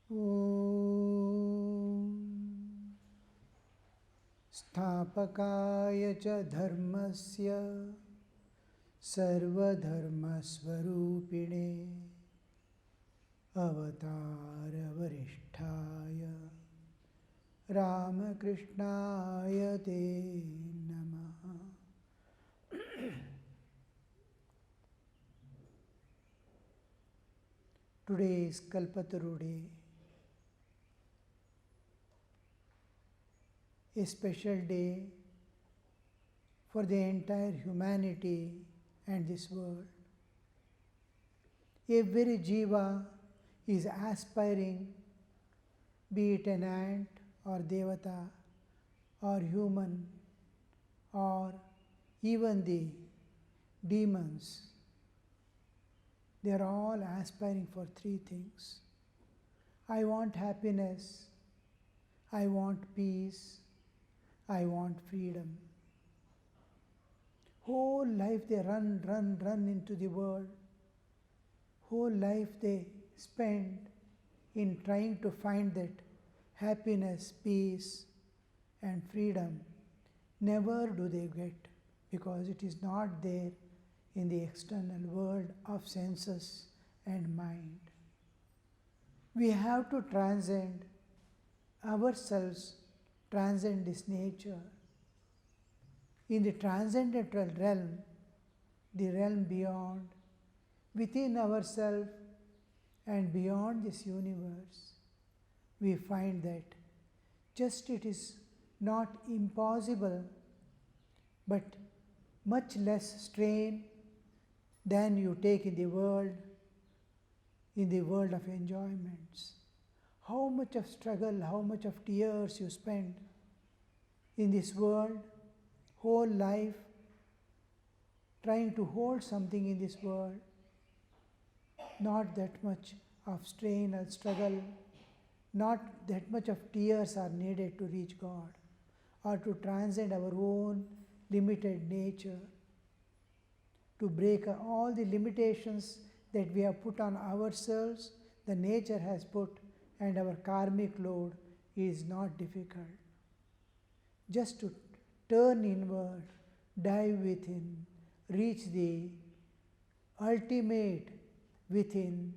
Om Sthapakaya cha dharmasya sarvadharmasvarupine avatara varishtaya Ramakrishnaya te namaha. Today is Kalpataru Day, a special day for the entire humanity and this world. Every jiva is aspiring, be it an ant or devata or human or even the demons. They are all aspiring for three things. I want happiness, I want peace, I want freedom. Whole life they run into the world. Whole life they spend in trying to find that happiness, peace and freedom. Never do they get, because it is not there in the external world of senses and mind. We have to transcend ourselves, transcend this nature. In the transcendental realm, the realm beyond, within ourselves and beyond this universe, we find that just it is not impossible, but much less strain than you take in the world of enjoyments. How much of struggle, how much of tears you spend in this world, whole life, trying to hold something in this world, not that much of strain or struggle, not that much of tears are needed to reach God or to transcend our own limited nature, to break all the limitations that we have put on ourselves, the nature has put, and our karmic load is not difficult. Just to turn inward, dive within, reach the ultimate within.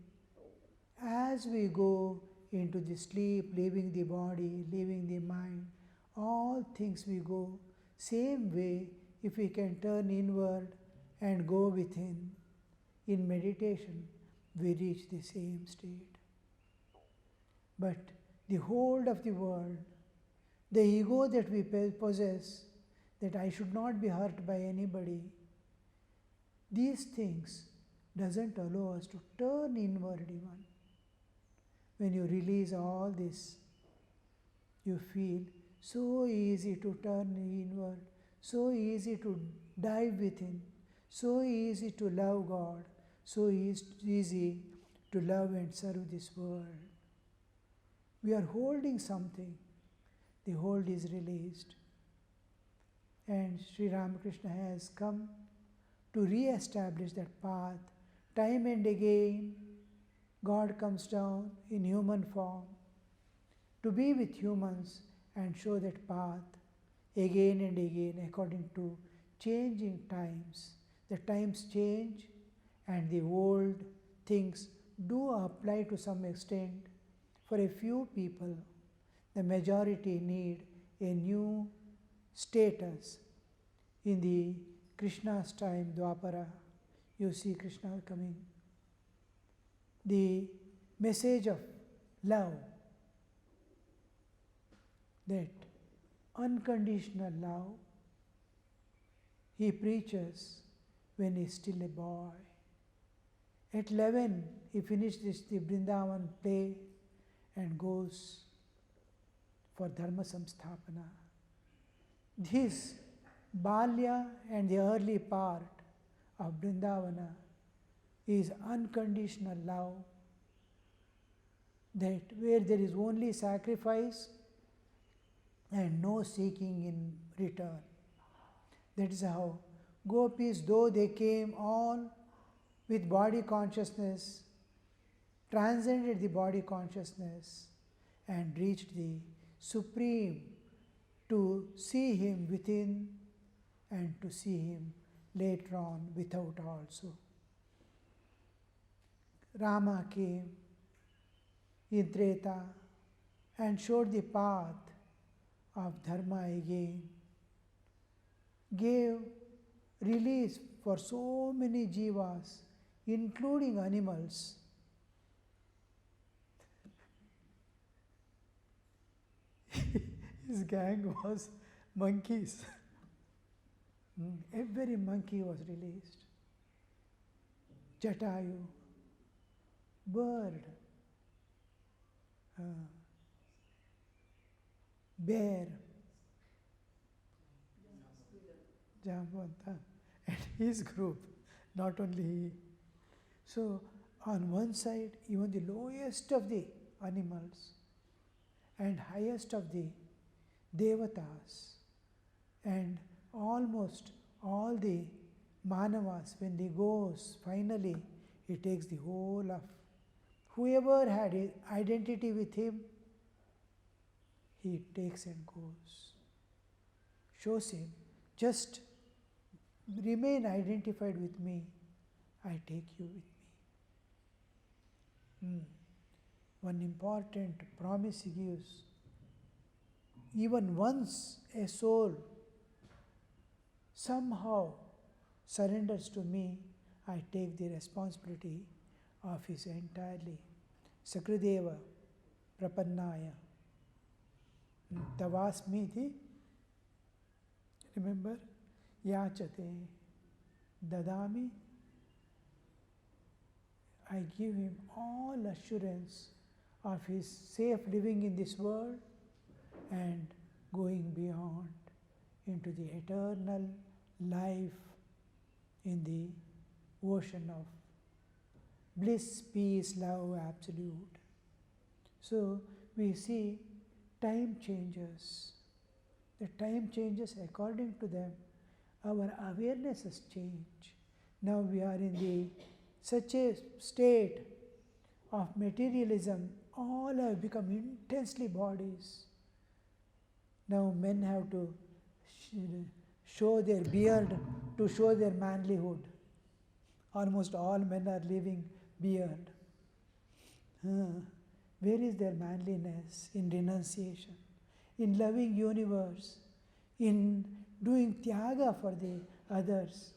As we go into the sleep, leaving the body, leaving the mind, all things we go. Same way, if we can turn inward and go within, in meditation, we reach the same state. But the hold of the world, the ego that we possess, that I should not be hurt by anybody, these things doesn't allow us to turn inward even. When you release all this, you feel so easy to turn inward, so easy to dive within, so easy to love God, so easy to love and serve this world. We are holding something, the hold is released. And Sri Ramakrishna has come to re-establish that path. Time and again, God comes down in human form to be with humans and show that path again and again according to changing times. The times change and the old things do apply to some extent. For a few people, the majority need a new status. In the Krishna's time, Dwapara, you see Krishna coming. The message of love, that unconditional love, he preaches when he is still a boy. At 11, he finished the Vrindavan play and goes for Dharma Samsthapana. This Balya and the early part of Vrindavana is unconditional love, that where there is only sacrifice and no seeking in return. That is how gopis, though they came all with body consciousness, transcended the body consciousness and reached the Supreme to see Him within and to see Him later on without also. Rama came in Treta and showed the path of Dharma again, gave release for so many jivas, including animals. His gang was monkeys. Every monkey was released. Jatayu, bird, bear, Jambanta, and his group, not only he. So, on one side, even the lowest of the animals and highest of the devatas and almost all the manavas, when they goes, finally, he takes the whole of whoever had identity with him, he takes and goes. Shows him, just remain identified with me, I take you with me. One important promise he gives, even once a soul somehow surrenders to me, I take the responsibility of his entirely. Sakrideva Prapannaya Tavasmiti, remember? Yachate Dadami. I give him all assurance of his safe living in this world and going beyond into the eternal life in the ocean of bliss, peace, love, absolute. So we see time changes. The time changes according to them. Our awareness has changed. Now we are in the such a state of materialism. All have become intensely bodies. Now men have to show their beard to show their manlyhood. Almost all men are leaving beard. Where is their manliness in renunciation, in loving universe, in doing tyaga for the others?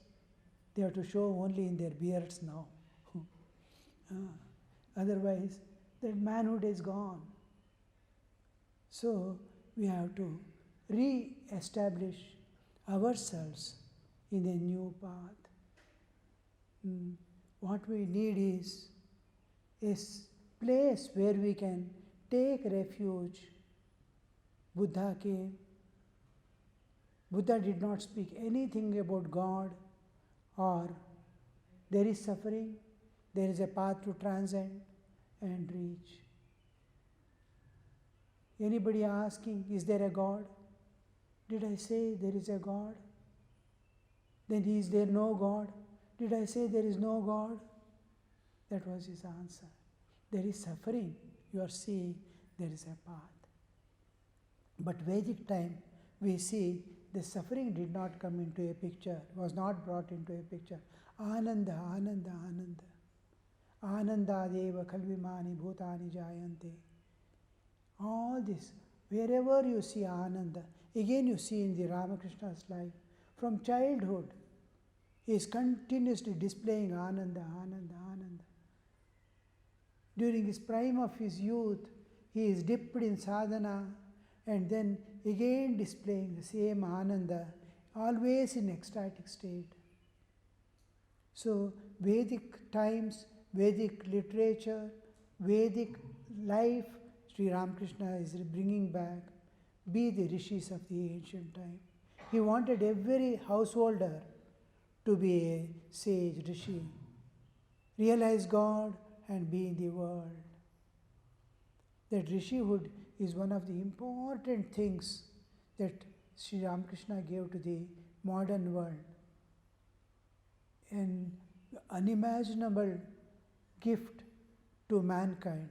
They have to show only in their beards now. Otherwise, that manhood is gone. So we have to re-establish ourselves in a new path. What we need is a place where we can take refuge. Buddha came. Buddha did not speak anything about God or there is suffering, there is a path to transcend and reach. Anybody asking, is there a God? Did I say there is a God? Then is there no God? Did I say there is no God? That was his answer. There is suffering. You are seeing there is a path. But Vedic time, we see the suffering did not come into a picture, was not brought into a picture. Ananda, Ananda, Ananda. Anandadeva kalvimani bhutani jayante. All this, wherever you see Ananda, again you see in the Ramakrishna's life, from childhood, he is continuously displaying Ananda, Ananda, Ananda. During his prime of his youth, he is dipped in sadhana and then again displaying the same Ananda, always in ecstatic state. So Vedic times, Vedic literature, Vedic life, Sri Ramakrishna is bringing back, be the rishis of the ancient time. He wanted every householder to be a sage, rishi, realize God and be in the world. That rishihood is one of the important things that Sri Ramakrishna gave to the modern world. An unimaginable gift to mankind.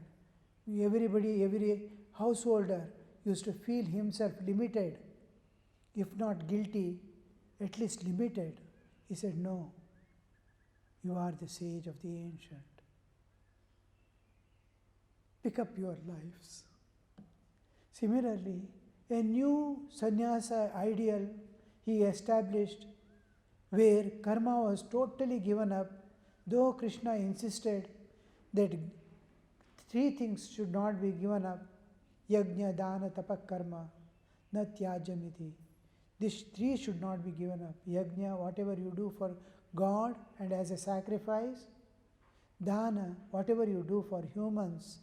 Everybody, every householder used to feel himself limited, if not guilty, at least limited. He said, no, you are the sage of the ancient. Pick up your lives. Similarly, a new sannyasa ideal he established where karma was totally given up, though Krishna insisted that three things should not be given up: yajna, dana, tapak, karma, na tyajamiti. These three should not be given up. Yajna, whatever you do for God and as a sacrifice; dana, whatever you do for humans,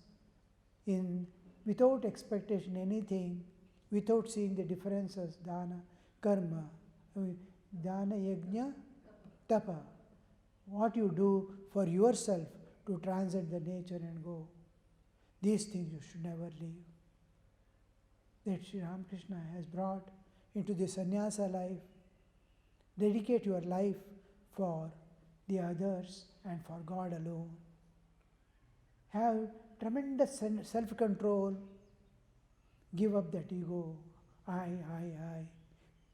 without expectation anything, without seeing the differences; dana, karma, dana, yajna, tapa, what you do for yourself to transcend the nature and go. These things you should never leave. That Sri Ramakrishna has brought into the sannyasa life. Dedicate your life for the others and for God alone. Have tremendous self-control. Give up that ego. I.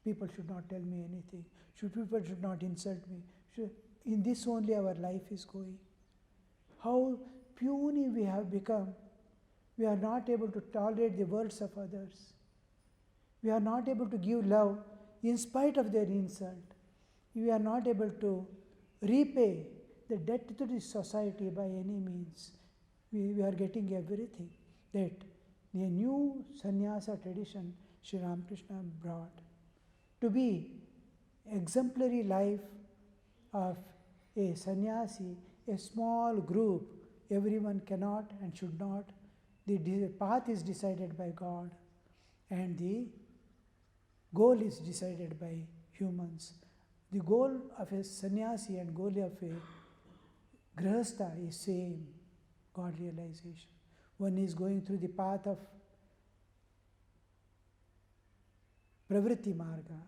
People should not tell me anything. People should not insult me. In this only our life is going. How puny we have become. We are not able to tolerate the words of others. We are not able to give love in spite of their insult. We are not able to repay the debt to this society by any means. We are getting everything that the new sannyasa tradition Sri Ramakrishna brought. To be exemplary life of a sannyasi, a small group, everyone cannot and should not. The path is decided by God and the goal is decided by humans. The goal of a sannyasi and goal of a grihastha is same, God realization. One is going through the path of pravritti marga,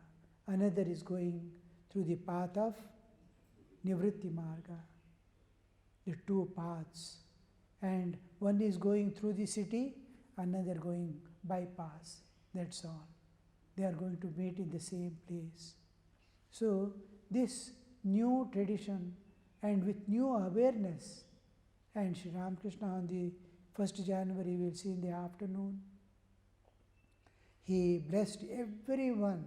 another is going through the path of nivritti marga. The two paths. And one is going through the city, another going bypass. That's all. They are going to meet in the same place. So this new tradition and with new awareness, and Sri Ramakrishna on the 1st January we will see in the afternoon, he blessed everyone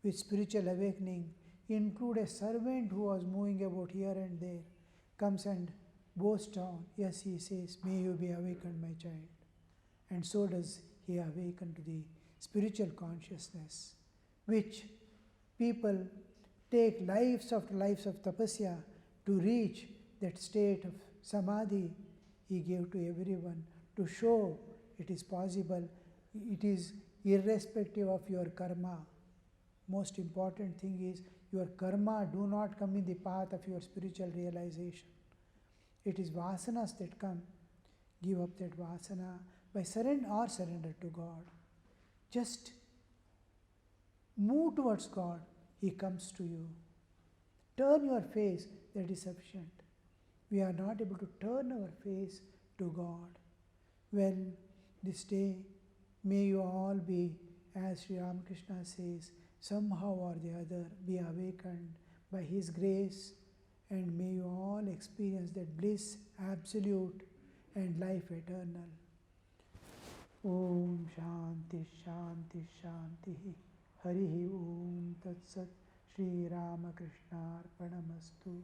with spiritual awakening, include a servant who was moving about here and there, comes and bows down. Yes, he says, may you be awakened, my child. And so does he awaken to the spiritual consciousness, which people take lives after lives of tapasya to reach that state of samadhi. He gave to everyone to show it is possible. It is irrespective of your karma. Most important thing is your karma do not come in the path of your spiritual realization. It is vasanas that come. Give up that vasana by surrender to God. Just move towards God. He comes to you. Turn your face, that is sufficient. We are not able to turn our face to God. Well, this day, may you all be, as Sri Ramakrishna says, somehow or the other be awakened by His grace, and may you all experience that bliss absolute and life eternal. Om Shanti Shanti Shanti Harihi Om Tat Sat Shri Ramakrishna Arpanamastu.